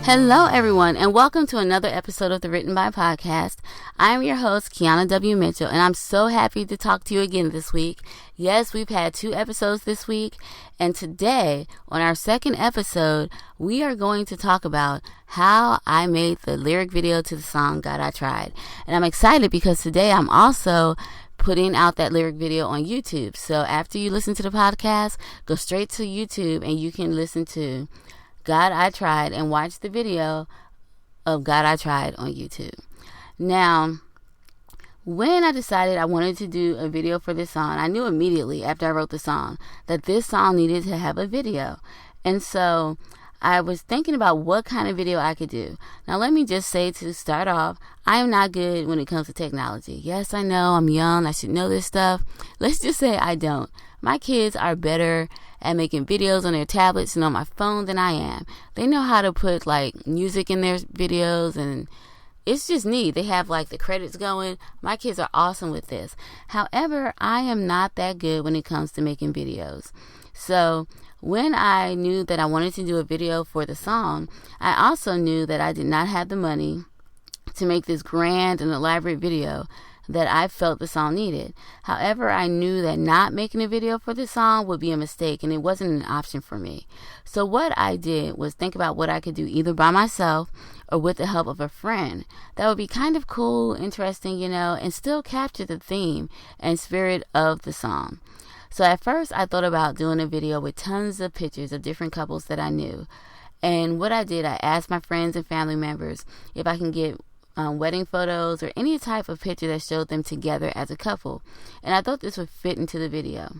Hello, everyone, and welcome to another episode of the Written By Podcast. I am your host, Keana W. Mitchell, and I'm so happy to talk to you again this week. Yes, we've had 2 episodes this week, and today, on our second episode, we are going to talk about how I made the lyric video to the song God I Tried. And I'm excited because today I'm also putting out that lyric video on YouTube. So after you listen to the podcast, go straight to YouTube and you can listen to God I Tried and watch the video of God I Tried on YouTube. Now, when I decided I wanted to do a video for this song, I knew immediately after I wrote the song that this song needed to have a video. And so I was thinking about what kind of video I could do. Now, let me just say to start off, I am not good when it comes to technology. Yes, I know I'm young. I should know this stuff. Let's just say I don't. My kids are better at making videos on their tablets and on my phone than I am. They know how to put like music in their videos, and it's just neat. They have like the credits going. My kids are awesome with this. However, I am not that good when it comes to making videos. So when I knew that I wanted to do a video for the song, I also knew that I did not have the money to make this grand and elaborate video that I felt the song needed. However, I knew that not making a video for the song would be a mistake, and it wasn't an option for me. So what I did was think about what I could do either by myself or with the help of a friend that would be kind of cool, interesting, and still capture the theme and spirit of the song. So at first I thought about doing a video with tons of pictures of different couples that I knew. And what I did, I asked my friends and family members if I can get wedding photos or any type of picture that showed them together as a couple. And I thought this would fit into the video.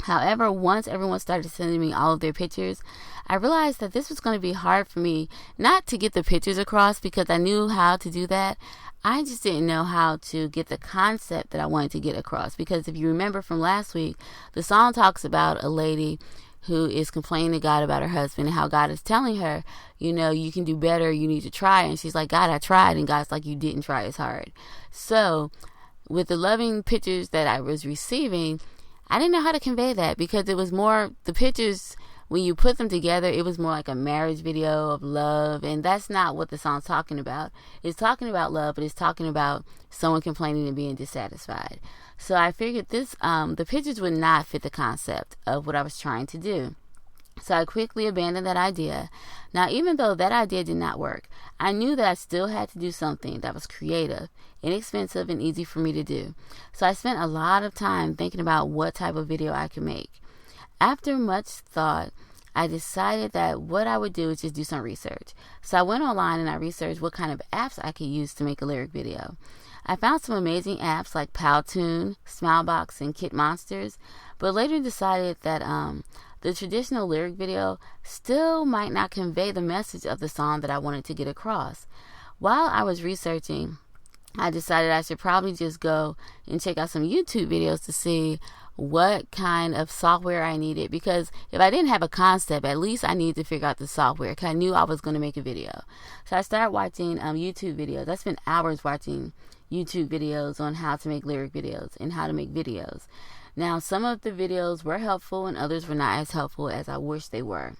However, once everyone started sending me all of their pictures, I realized that this was going to be hard for me not to get the pictures across because I knew how to do that. I just didn't know how to get the concept that I wanted to get across, because if you remember from last week, the song talks about a lady who is complaining to God about her husband and how God is telling her, you can do better, you need to try. And she's like, God, I tried. And God's like, you didn't try as hard. So with the loving pictures that I was receiving, I didn't know how to convey that, because it was more, the pictures, when you put them together, it was more like a marriage video of love. And that's not what the song's talking about. It's talking about love, but it's talking about someone complaining and being dissatisfied. So I figured the pictures would not fit the concept of what I was trying to do. So I quickly abandoned that idea. Now, even though that idea did not work, I knew that I still had to do something that was creative, inexpensive, and easy for me to do. So I spent a lot of time thinking about what type of video I could make. After much thought, I decided that what I would do is just do some research. So I went online and I researched what kind of apps I could use to make a lyric video. I found some amazing apps like Powtoon, Smilebox, and Kit Monsters, but later decided that the traditional lyric video still might not convey the message of the song that I wanted to get across. While I was researching, I decided I should probably just go and check out some YouTube videos to see what kind of software I needed, because if I didn't have a concept, at least I needed to figure out the software, because I knew I was going to make a video. So I started watching YouTube videos. I spent hours watching YouTube videos on how to make lyric videos and how to make videos. Now, some of the videos were helpful and others were not as helpful as I wish they were.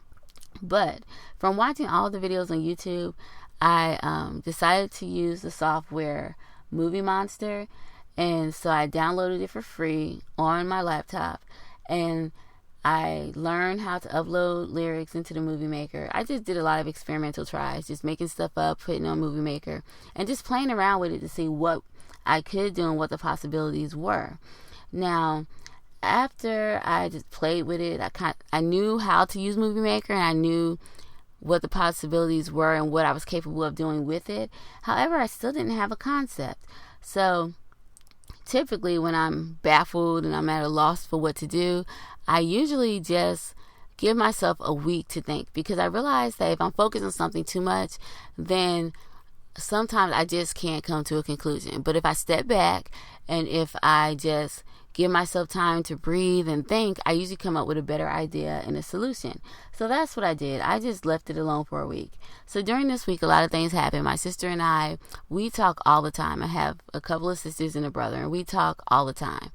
But from watching all the videos on YouTube, I decided to use the software Movie Monster. And so I downloaded it for free on my laptop, and I learned how to upload lyrics into the Movie Maker. I just did a lot of experimental tries, just making stuff up, putting on Movie Maker, and just playing around with it to see what I could do and what the possibilities were. Now, after I just played with it, I knew how to use Movie Maker, and I knew what the possibilities were and what I was capable of doing with it. However, I still didn't have a concept. So typically when I'm baffled and I'm at a loss for what to do, I usually just give myself a week to think, because I realize that if I'm focused on something too much, then sometimes I just can't come to a conclusion. But if I step back and if I just give myself time to breathe and think, I usually come up with a better idea and a solution. So that's what I did. I just left it alone for a week. So during this week, a lot of things happened. My sister and I, we talk all the time. I have a couple of sisters and a brother, and we talk all the time.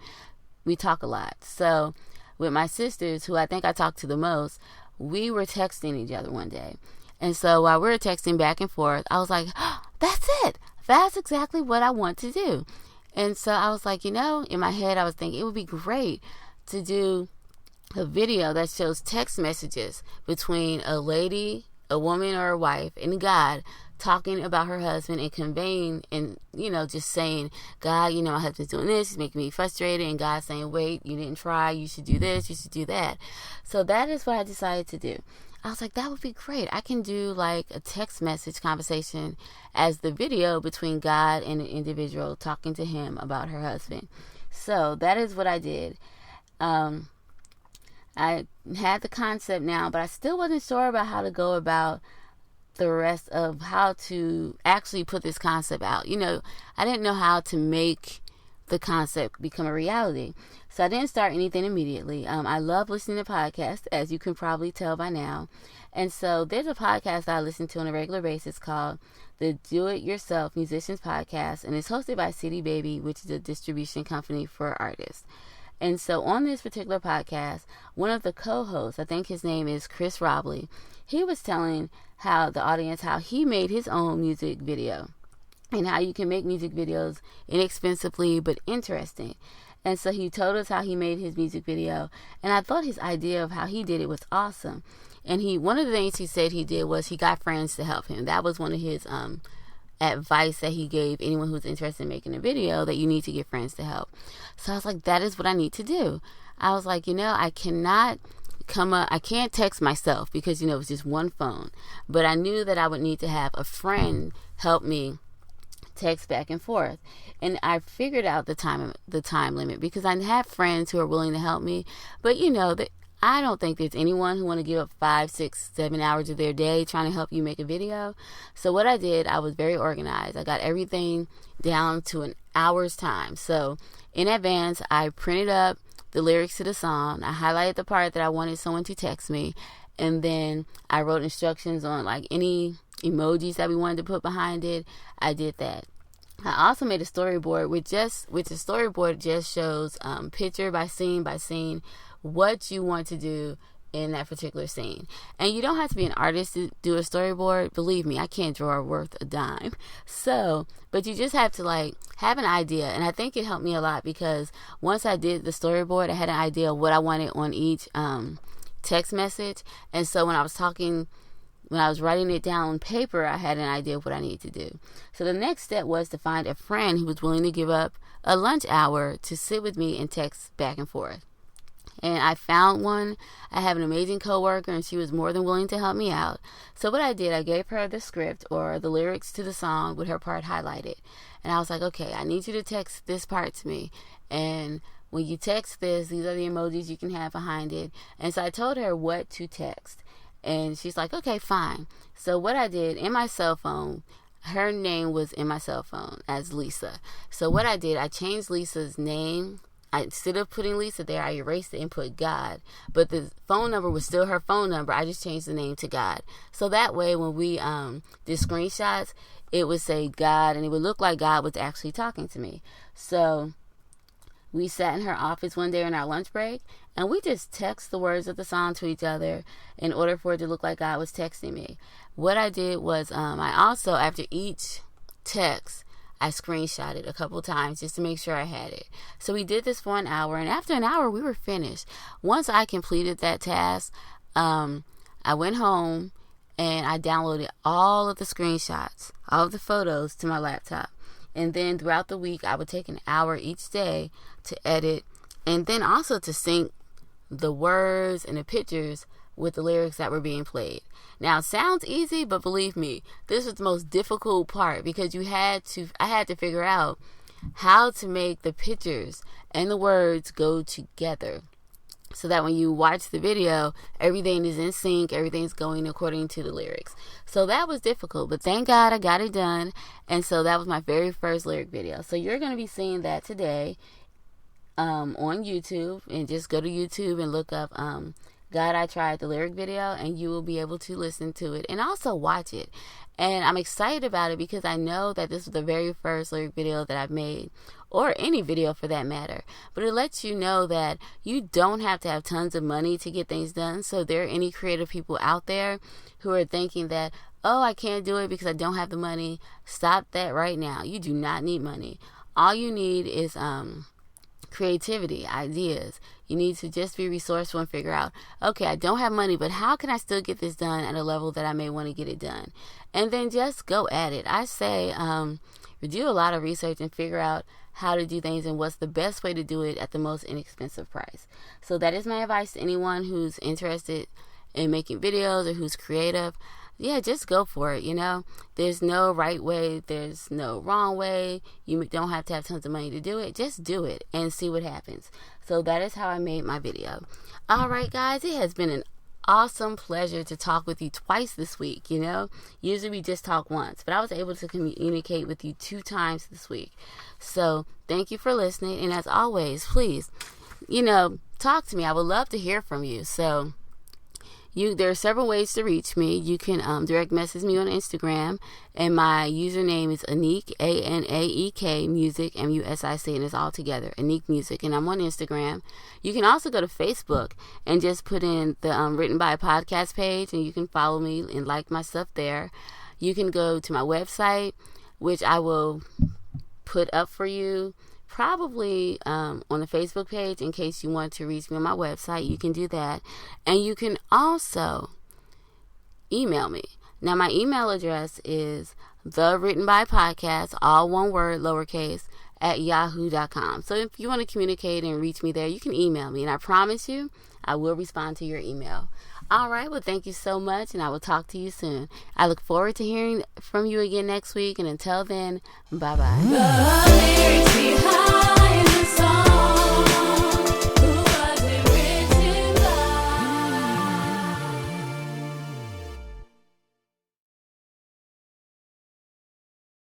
We talk a lot. So with my sisters, who I think I talk to the most, we were texting each other one day. And so while we were texting back and forth, I was like, oh, that's it. That's exactly what I want to do. And so I was like, in my head, I was thinking it would be great to do a video that shows text messages between a lady, a woman or a wife, and God talking about her husband and conveying and, just saying, God, my husband's doing this, he's making me frustrated, and God saying, wait, you didn't try, you should do this, you should do that. So that is what I decided to do. I was like, that would be great. I can do like a text message conversation as the video between God and an individual talking to him about her husband. So that is what I did. I had the concept now, but I still wasn't sure about how to go about the rest of how to actually put this concept out. I didn't know how to make the concept become a reality. So I didn't start anything immediately. I love listening to podcasts, as you can probably tell by now. And so there's a podcast that I listen to on a regular basis called the Do It Yourself Musicians Podcast, and it's hosted by CD Baby, which is a distribution company for artists. And so on this particular podcast, one of the co-hosts, I think his name is Chris Robley, he was telling the audience how he made his own music video and how you can make music videos inexpensively but interesting. And so he told us how he made his music video, and I thought his idea of how he did it was awesome. And one of the things he said he did was he got friends to help him. That was one of his advice that he gave anyone who's interested in making a video, that you need to get friends to help. So I was like, that is what I need to do. I was like, I can't text myself because, it's just one phone. But I knew that I would need to have a friend help me text back and forth. And I figured out the time limit because I have friends who are willing to help me. But, I don't think there's anyone who want to give up 5, 6, 7 hours of their day trying to help you make a video. So what I did, I was very organized. I got everything down to an hour's time. So in advance, I printed up the lyrics to the song. I highlighted the part that I wanted someone to text me. And then I wrote instructions on like any emojis that we wanted to put behind it. I did that. I also made a storyboard which the storyboard just shows picture by scene what you want to do in that particular scene. And you don't have to be an artist to do a storyboard. Believe me, I can't draw worth a dime. So, but you just have to have an idea. And I think it helped me a lot because once I did the storyboard, I had an idea of what I wanted on each text message. And so when I was writing it down on paper, I had an idea of what I needed to do. So the next step was to find a friend who was willing to give up a lunch hour to sit with me and text back and forth. And I found one. I have an amazing coworker, and she was more than willing to help me out. So what I did, I gave her the script or the lyrics to the song with her part highlighted. And I was like, okay, I need you to text this part to me. And when you text this, these are the emojis you can have behind it. And so I told her what to text. And she's like, okay, fine. So what I did in my cell phone, her name was in my cell phone as Lisa. So what I did, I changed Lisa's name. Instead of putting Lisa there, I erased it and put God. But the phone number was still her phone number. I just changed the name to God. So that way, when we did screenshots, it would say God, and it would look like God was actually talking to me. So we sat in her office one day on our lunch break, and we just text the words of the song to each other in order for it to look like God was texting me. What I did was I also, after each text, I screenshotted a couple times just to make sure I had it. So we did this for an hour, and after an hour, we were finished. Once I completed that task, I went home and I downloaded all of the screenshots, all of the photos to my laptop. And then throughout the week, I would take an hour each day to edit and then also to sync the words and the pictures with the lyrics that were being played. Now, it sounds easy, but believe me, this was the most difficult part because I had to figure out how to make the pictures and the words go together so that when you watch the video, everything is in sync, everything's going according to the lyrics. So that was difficult, but thank God I got it done. And so that was my very first lyric video. So you're going to be seeing that today on YouTube, and just go to YouTube and look up God I Tried, the lyric video, and you will be able to listen to it and also watch it. And I'm excited about it because I know that this was the very first lyric video that I've made or any video for that matter. But it lets you know that you don't have to have tons of money to get things done. So if there are any creative people out there who are thinking that, oh, I can't do it because I don't have the money, stop that right now. You do not need money. All you need is creativity, ideas. You need to just be resourceful and figure out, okay, I don't have money, but how can I still get this done at a level that I may want to get it done? And then just go at it. I say do a lot of research and figure out how to do things and what's the best way to do it at the most inexpensive price. So that is my advice to anyone who's interested in making videos or who's creative. Yeah, just go for it, There's no right way. There's no wrong way. You don't have to have tons of money to do it. Just do it and see what happens. So that is how I made my video. All right, guys, it has been an awesome pleasure to talk with you twice this week, Usually we just talk once, but I was able to communicate with you 2 times this week. So thank you for listening. And as always, please, talk to me. I would love to hear from you. So there are several ways to reach me. You can direct message me on Instagram, and my username is Anique, ANAEK Music, MUSIC, and it's all together, Anique Music, and I'm on Instagram. You can also go to Facebook and just put in the Written by Podcast page, and you can follow me and like my stuff there. You can go to my website, which I will put up for you probably on the Facebook page. In case you want to reach me on my website, you can do that. And you can also email me. Now, my email address is thewrittenbypodcast, all one word, lowercase, at yahoo.com. So if you want to communicate and reach me there, you can email me. And I promise you, I will respond to your email. All right, well, thank you so much, and I will talk to you soon. I look forward to hearing from you again next week, and until then, bye-bye.